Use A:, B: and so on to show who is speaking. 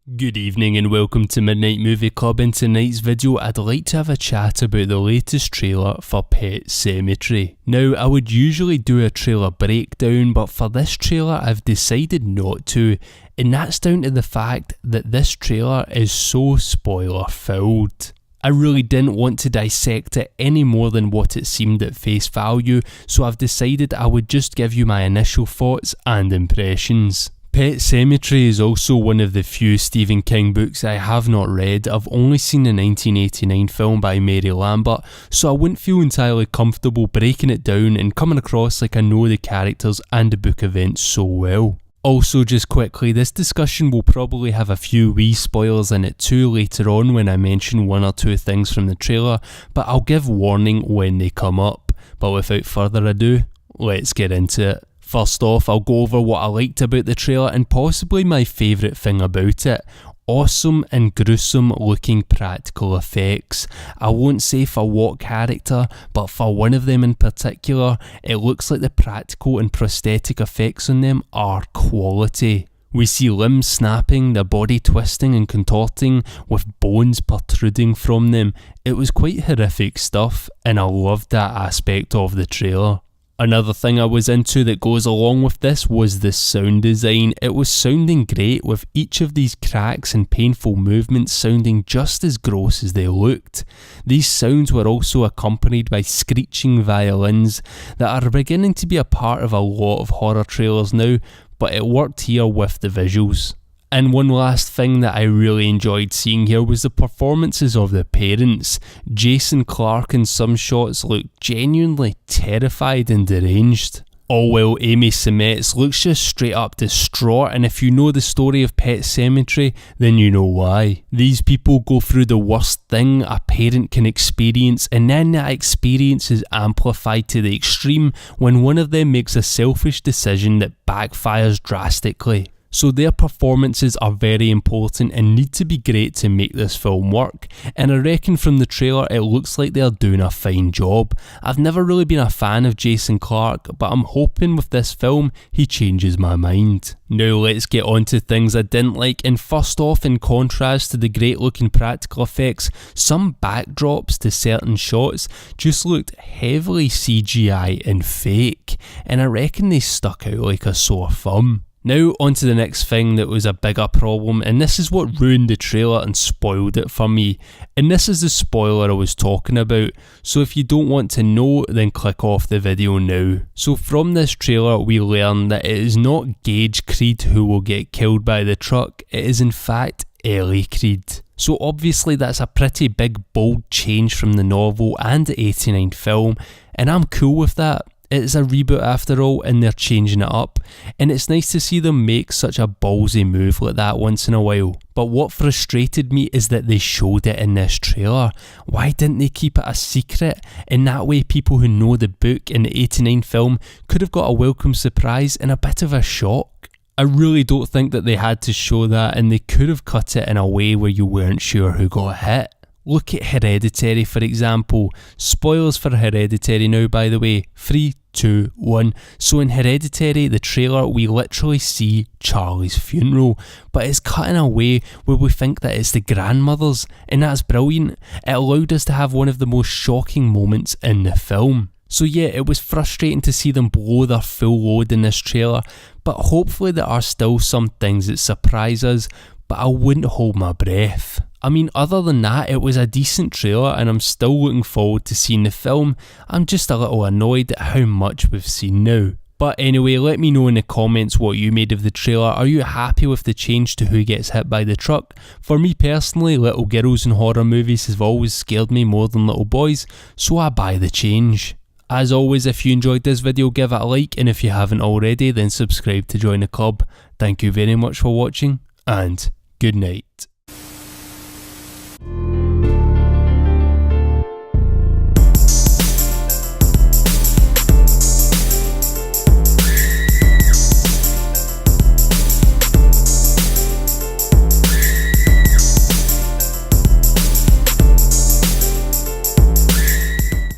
A: Good evening and welcome to Midnight Movie Club. In tonight's video I'd like to have a chat about the latest trailer for Pet Sematary. Now I would usually do a trailer breakdown, but for this trailer I've decided not to, and that's down to the fact that this trailer is so spoiler filled. I really didn't want to dissect it any more than what it seemed at face value, so I've decided I would just give you my initial thoughts and impressions. Pet Sematary is also one of the few Stephen King books I have not read. I've only seen the 1989 film by Mary Lambert, so I wouldn't feel entirely comfortable breaking it down and coming across like I know the characters and the book events so well. Also, just quickly, this discussion will probably have a few wee spoilers in it too later on when I mention one or two things from the trailer, but I'll give warning when they come up. But without further ado, let's get into it. First off, I'll go over what I liked about the trailer and possibly my favourite thing about it. Awesome and gruesome looking practical effects. I won't say for what character, but for one of them in particular, it looks like the practical and prosthetic effects on them are quality. We see limbs snapping, their body twisting and contorting, with bones protruding from them. It was quite horrific stuff, and I loved that aspect of the trailer. Another thing I was into that goes along with this was the sound design. It was sounding great, with each of these cracks and painful movements sounding just as gross as they looked. These sounds were also accompanied by screeching violins that are beginning to be a part of a lot of horror trailers now, but it worked here with the visuals. And one last thing that I really enjoyed seeing here was the performances of the parents. Jason Clarke in some shots looked genuinely terrified and deranged. All while Amy Seimetz looks just straight up distraught, and if you know the story of Pet Sematary, then you know why. These people go through the worst thing a parent can experience, and then that experience is amplified to the extreme when one of them makes a selfish decision that backfires drastically. So their performances are very important and need to be great to make this film work, and I reckon from the trailer it looks like they're doing a fine job. I've never really been a fan of Jason Clarke, but I'm hoping with this film he changes my mind. Now let's get on to things I didn't like, and first off, in contrast to the great looking practical effects, some backdrops to certain shots just looked heavily CGI and fake, and I reckon they stuck out like a sore thumb. Now on to the next thing that was a bigger problem, and this is what ruined the trailer and spoiled it for me. And this is the spoiler I was talking about, so if you don't want to know, then click off the video now. So from this trailer we learn that it is not Gage Creed who will get killed by the truck, it is in fact Ellie Creed. So obviously that's a pretty big bold change from the novel and the 89 film, and I'm cool with that. It's a reboot after all, and they're changing it up, and it's nice to see them make such a ballsy move like that once in a while. But what frustrated me is that they showed it in this trailer. Why didn't they keep it a secret? In that way people who know the book and the 89 film could have got a welcome surprise and a bit of a shock. I really don't think that they had to show that, and they could have cut it in a way where you weren't sure who got hit. Look at Hereditary for example. Spoilers for Hereditary now, by the way. 3, 2, 1. So in Hereditary, the trailer, we literally see Charlie's funeral, but it's cut in a way where we think that it's the grandmother's, and that's brilliant. It allowed us to have one of the most shocking moments in the film. So yeah, it was frustrating to see them blow their full load in this trailer, but hopefully there are still some things that surprise us, but I wouldn't hold my breath. I mean, other than that, it was a decent trailer and I'm still looking forward to seeing the film. I'm just a little annoyed at how much we've seen now. But anyway, let me know in the comments what you made of the trailer. Are you happy with the change to who gets hit by the truck? For me personally, little girls in horror movies have always scared me more than little boys, so I buy the change. As always, if you enjoyed this video, give it a like, and if you haven't already, then subscribe to join the club. Thank you very much for watching, and good night.